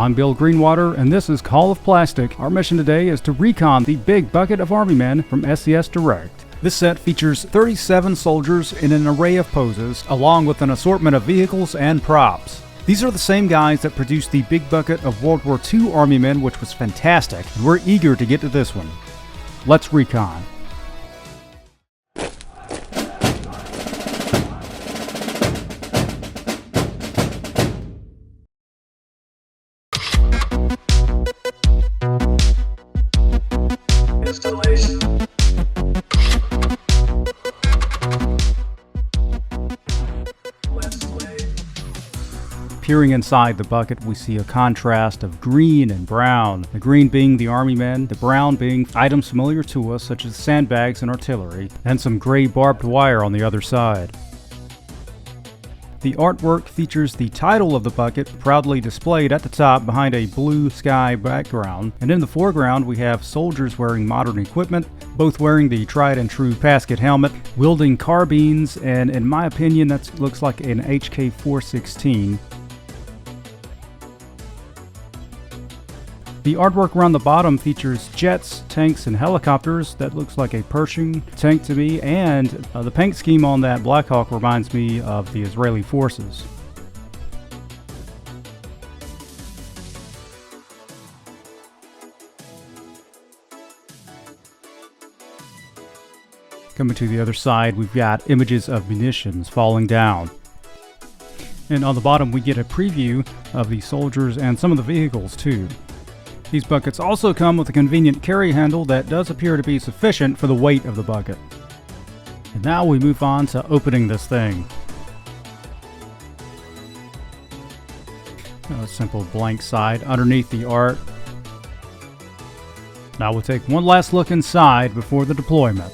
I'm Bill Greenwater, and this is Call of Plastic. Our mission today is to recon the big bucket of Army men from SCS Direct. This set features 37 soldiers in an array of poses, along with an assortment of vehicles and props. These are the same guys that produced the big bucket of World War II Army men, which was fantastic, and we're eager to get to this one. Let's recon. Installation. Let's play. Peering inside the bucket, we see a contrast of green and brown. The green being the Army men, the brown being items familiar to us such as sandbags and artillery, and some gray barbed wire on the other side. The artwork features the title of the bucket proudly displayed at the top behind a blue sky background, and in the foreground we have soldiers wearing modern equipment, both wearing the tried and true Pasket helmet, wielding carbines, and in my opinion that looks like an HK-416. The artwork around the bottom features jets, tanks, and helicopters. That looks like a Pershing tank to me, and the paint scheme on that Black Hawk reminds me of the Israeli forces. Coming to the other side, we've got images of munitions falling down. And on the bottom we get a preview of the soldiers and some of the vehicles too. These buckets also come with a convenient carry handle that does appear to be sufficient for the weight of the bucket. And now we move on to opening this thing. A simple blank side underneath the art. Now we'll take one last look inside before the deployment.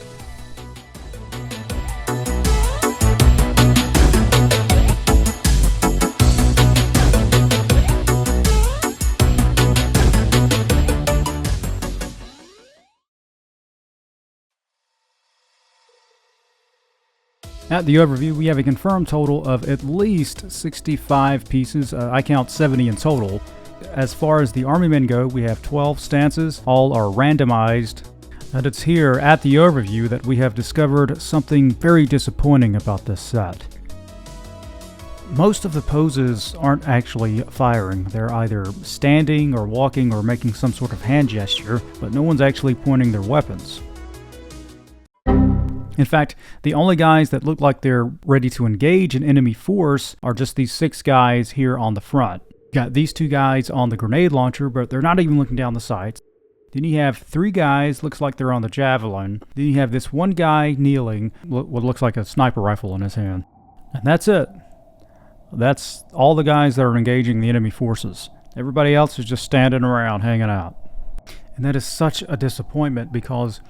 At the overview, we have a confirmed total of at least 65 pieces. I count 70 in total. As far as the Army men go, we have 12 stances. All are randomized. And it's here at the overview that we have discovered something very disappointing about this set. Most of the poses aren't actually firing. They're either standing or walking or making some sort of hand gesture, but no one's actually pointing their weapons. In fact, the only guys that look like they're ready to engage an enemy force are just these 6 guys here on the front. Got these 2 guys on the grenade launcher, but they're not even looking down the sights. Then you have 3 guys, looks like they're on the javelin. Then you have this one guy kneeling, what looks like a sniper rifle in his hand. And that's it. That's all the guys that are engaging the enemy forces. Everybody else is just standing around, hanging out. And that is such a disappointment because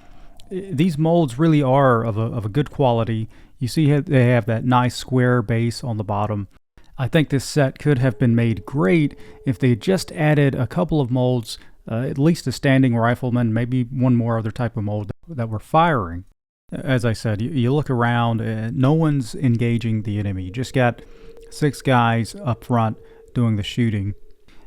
these molds really are of a good quality. You see they have that nice square base on the bottom. I think this set could have been made great if they just added a couple of molds, at least a standing rifleman, maybe one more other type of mold that were firing. As I said, you look around and no one's engaging the enemy. You just got 6 guys up front doing the shooting.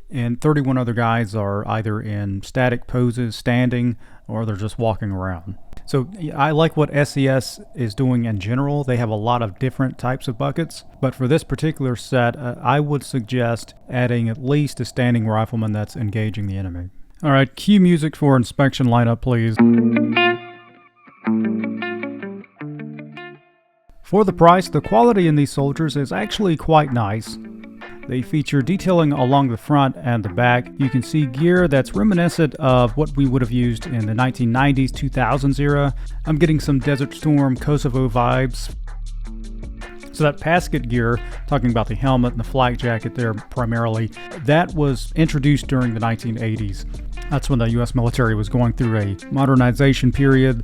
And 31 other guys are either in static poses, standing, or they're just walking around. So I like what SCS is doing in general. They have a lot of different types of buckets, but for this particular set, I would suggest adding at least a standing rifleman that's engaging the enemy. All right, cue music for inspection lineup, please. For the price, the quality in these soldiers is actually quite nice. They feature detailing along the front and the back. You can see gear that's reminiscent of what we would have used in the 1990s, 2000s era. I'm getting some Desert Storm Kosovo vibes. So that Pasket gear, talking about the helmet and the flak jacket there primarily, that was introduced during the 1980s. That's when the US military was going through a modernization period,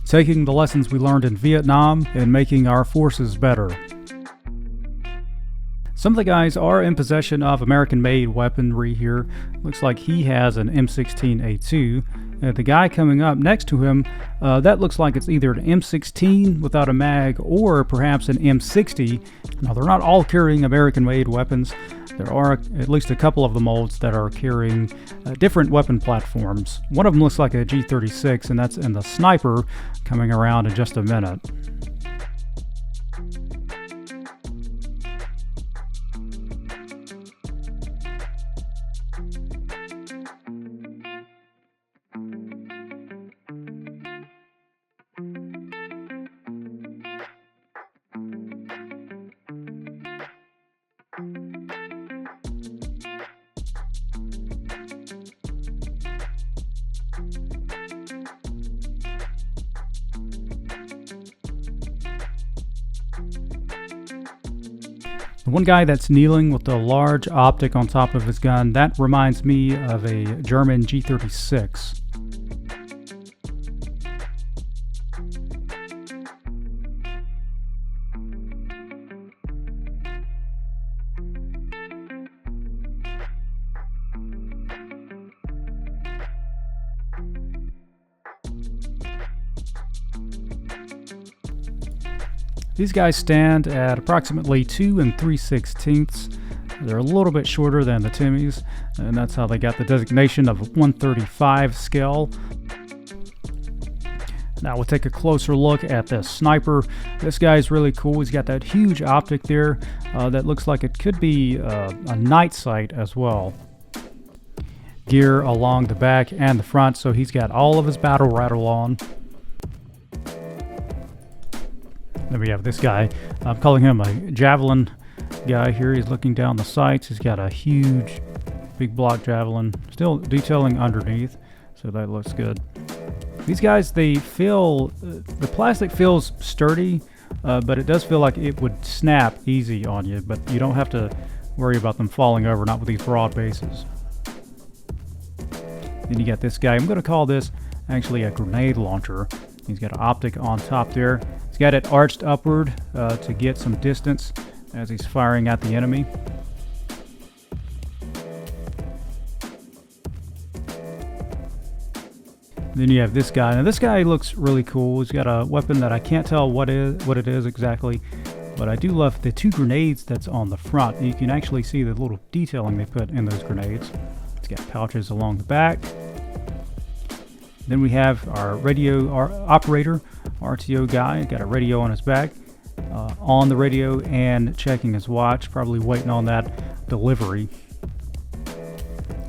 taking the lessons we learned in Vietnam and making our forces better. Some of the guys are in possession of American-made weaponry here. Looks like he has an M16A2. The guy coming up next to him, that looks like it's either an M16 without a mag or perhaps an M60. Now, they're not all carrying American-made weapons. There are at least a couple of the molds that are carrying different weapon platforms. One of them looks like a G36, and that's in the sniper, coming around in just a minute. The one guy that's kneeling with the large optic on top of his gun, that reminds me of a German G36. These guys stand at approximately 2 3/16. They're a little bit shorter than the Timmies, and that's how they got the designation of 135 scale. Now we'll take a closer look at the sniper. This guy's really cool. He's got that huge optic there that looks like it could be a night sight as well. Gear along the back and the front, so he's got all of his battle rattle on. Then we have this guy. I'm calling him a javelin guy here. He's looking down the sights. He's got a huge, big block javelin. Still detailing underneath, so that looks good. These guys, they feel, the plastic feels sturdy, but it does feel like it would snap easy on you, but you don't have to worry about them falling over, not with these broad bases. Then you got this guy. I'm going to call this actually a grenade launcher. He's got an optic on top there. He's got it arched upward to get some distance as he's firing at the enemy. Then you have this guy. Now this guy looks really cool. He's got a weapon that I can't tell what it is exactly, but I do love the 2 grenades that's on the front. You can actually see the little detailing they put in those grenades. It's got pouches along the back. Then we have our radio operator, RTO guy. Got a radio on his back, on the radio and checking his watch, probably waiting on that delivery.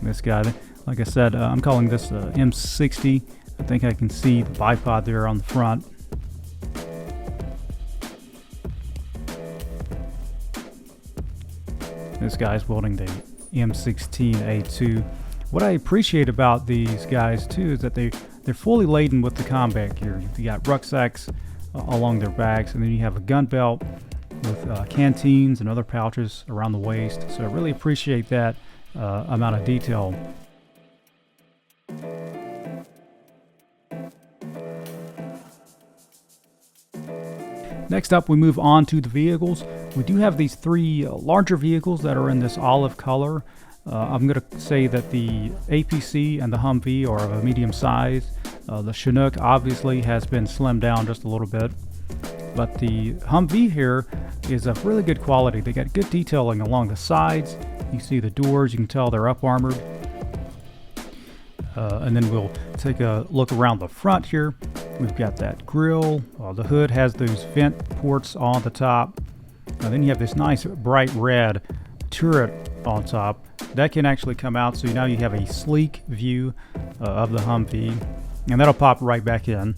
This guy, like I said, I'm calling this M60. I think I can see the bipod there on the front. This guy's welding the M16A2. What I appreciate about these guys too is that they're fully laden with the combat gear. You got rucksacks along their backs, and then you have a gun belt with canteens and other pouches around the waist. So I really appreciate that amount of detail. Next up, we move on to the vehicles. We do have these 3 larger vehicles that are in this olive color. I'm going to say that the APC and the Humvee are of a medium size. The Chinook obviously has been slimmed down just a little bit, but the Humvee here is of really good quality. They got good detailing along the sides. You see the doors, you can tell they're up armored. And then we'll take a look around the front here. We've got that grille. The hood has those vent ports on the top. Then you have this nice bright red turret on top. That can actually come out, so now you have a sleek view of the Humvee, and that'll pop right back in.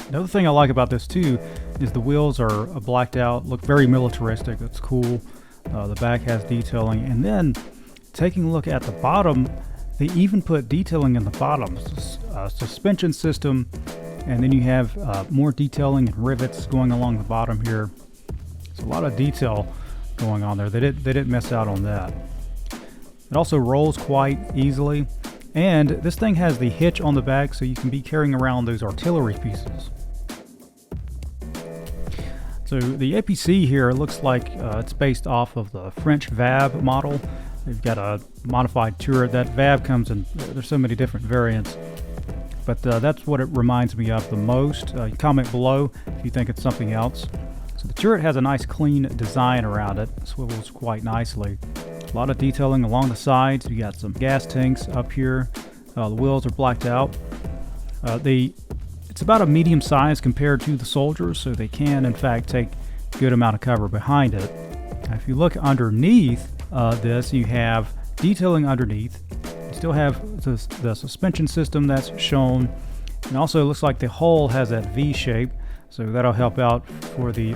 Another thing I like about this too is the wheels are blacked out, look very militaristic. It's cool. The back has detailing, and then taking a look at the bottom, they even put detailing in the bottom, suspension system, and then you have more detailing and rivets going along the bottom here. It's a lot of detail going on there. They didn't miss out on that. It also rolls quite easily, and this thing has the hitch on the back, so you can be carrying around those artillery pieces. So the APC here looks like it's based off of the French VAB model. They've got a modified turret. That VAB comes in, there's so many different variants, but that's what it reminds me of the most. Comment below if you think it's something else. So So the turret has a nice clean design around it. Swivels quite nicely. A lot of detailing along the sides. You got some gas tanks up here. The wheels are blacked out. It's about a medium size compared to the soldiers, so they can in fact take a good amount of cover behind it. Now, if you look underneath this, you have detailing underneath. You still have the suspension system that's shown. And also it looks like the hull has that V shape, so that'll help out for the,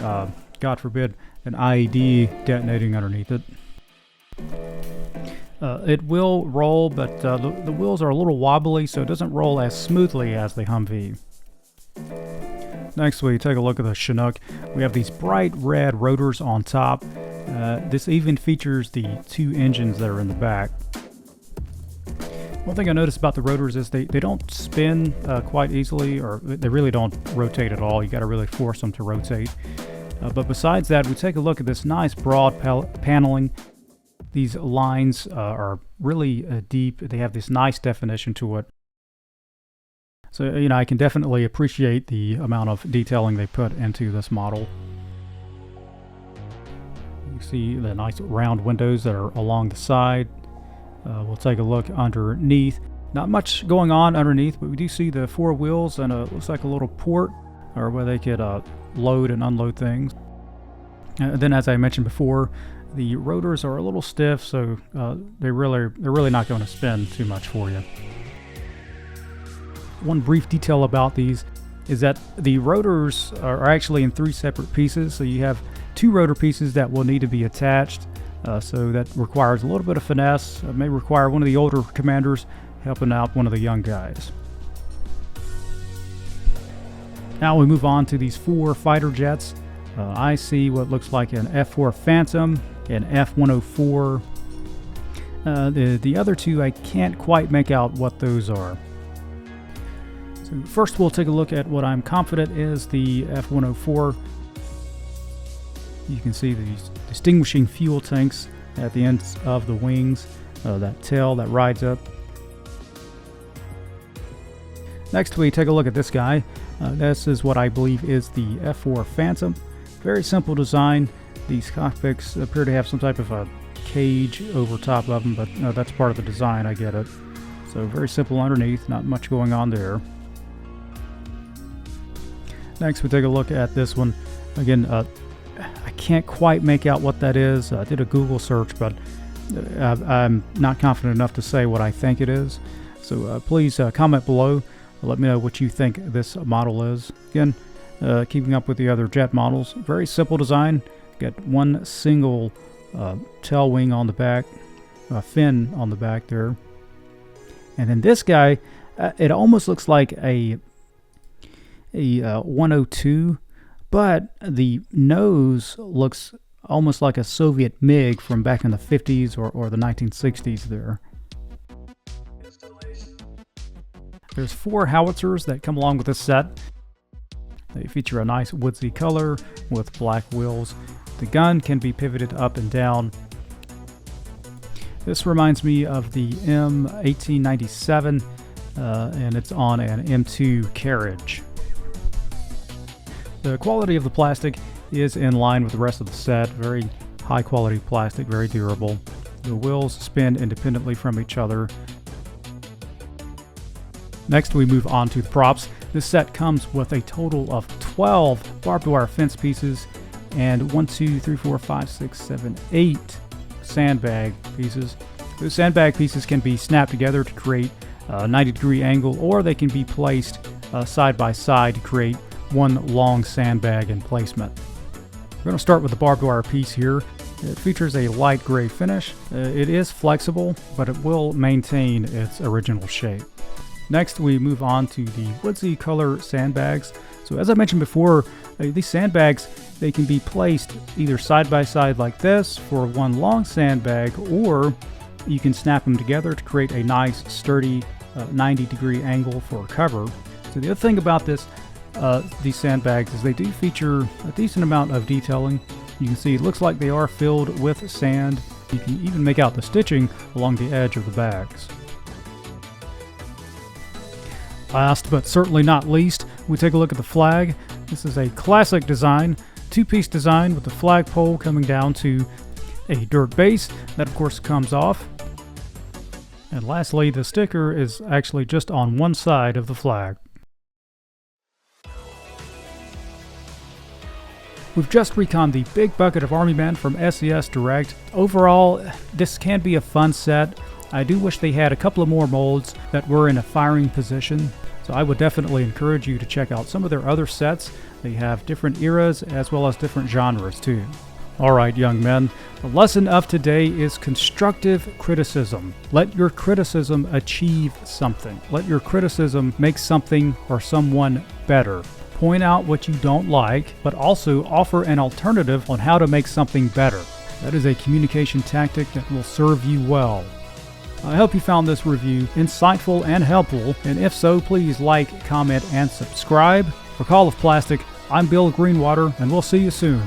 God forbid, an IED detonating underneath it. It will roll, but the wheels are a little wobbly, so it doesn't roll as smoothly as the Humvee. Next, we take a look at the Chinook. We have these bright red rotors on top. This even features the 2 engines that are in the back. One thing I noticed about the rotors is they don't spin quite easily, or they really don't rotate at all. You got to really force them to rotate. But besides that, we take a look at this nice broad paneling. These lines are really deep. They have this nice definition to it. So, I can definitely appreciate the amount of detailing they put into this model. You see the nice round windows that are along the side. We'll take a look underneath. Not much going on underneath, but we do see the 4 wheels and it looks like a little port or where they could load and unload things. Then, as I mentioned before, the rotors are a little stiff, so they're really not going to spin too much for you. One brief detail about these is that the rotors are actually in 3 separate pieces. So you have 2 rotor pieces that will need to be attached. So that requires a little bit of finesse. It may require one of the older commanders helping out one of the young guys. Now we move on to these 4 fighter jets. I see what looks like an F-4 Phantom, an F-104. The other 2, I can't quite make out what those are. So first we'll take a look at what I'm confident is the F-104. You can see these distinguishing fuel tanks at the ends of the wings, that tail that rides up. Next we take a look at this guy. This is what I believe is the F-4 Phantom. Very simple design. These cockpits appear to have some type of a cage over top of them, but that's part of the design, I get it. So very simple underneath, not much going on there. Next we take a look at this one. Again, I can't quite make out what that is. I did a Google search, but I'm not confident enough to say what I think it is. So please comment below. Let me know what you think this model is. Again, keeping up with the other jet models. Very simple design. Got one single tail wing on the back, fin on the back there. And then this guy, it almost looks like a 102, but the nose looks almost like a Soviet MiG from back in the 50s or the 1960s there. There's 4 howitzers that come along with this set. They feature a nice woodsy color with black wheels. The gun can be pivoted up and down. This reminds me of the M1897, and it's on an M2 carriage. The quality of the plastic is in line with the rest of the set. Very high quality plastic, very durable. The wheels spin independently from each other. Next we move on to the props. This set comes with a total of 12 barbed wire fence pieces and 1, 2, 3, 4, 5, 6, 7, 8 sandbag pieces. Those sandbag pieces can be snapped together to create a 90-degree angle, or they can be placed side by side to create one long sandbag emplacement. We're going to start with the barbed wire piece here. It features a light gray finish. It is flexible, but it will maintain its original shape. Next, we move on to the woodsy color sandbags. So as I mentioned before, these sandbags, they can be placed either side by side like this for one long sandbag, or you can snap them together to create a nice sturdy 90-degree angle for cover. So the other thing about these sandbags is they do feature a decent amount of detailing. You can see it looks like they are filled with sand. You can even make out the stitching along the edge of the bags. Last but certainly not least, we take a look at the flag. This is a classic design. two-piece design with the flagpole coming down to a dirt base. That of course comes off. And lastly, the sticker is actually just on one side of the flag. We've just reconned the Big Bucket of Army Men from SCS Direct. Overall, this can be a fun set. I do wish they had a couple of more molds that were in a firing position, so I would definitely encourage you to check out some of their other sets. They have different eras as well as different genres too. Alright, young men, the lesson of today is constructive criticism. Let your criticism achieve something. Let your criticism make something or someone better. Point out what you don't like, but also offer an alternative on how to make something better. That is a communication tactic that will serve you well. I hope you found this review insightful and helpful, and if so, please like, comment, and subscribe. For Call of Plastic, I'm Bill Greenwater, and we'll see you soon.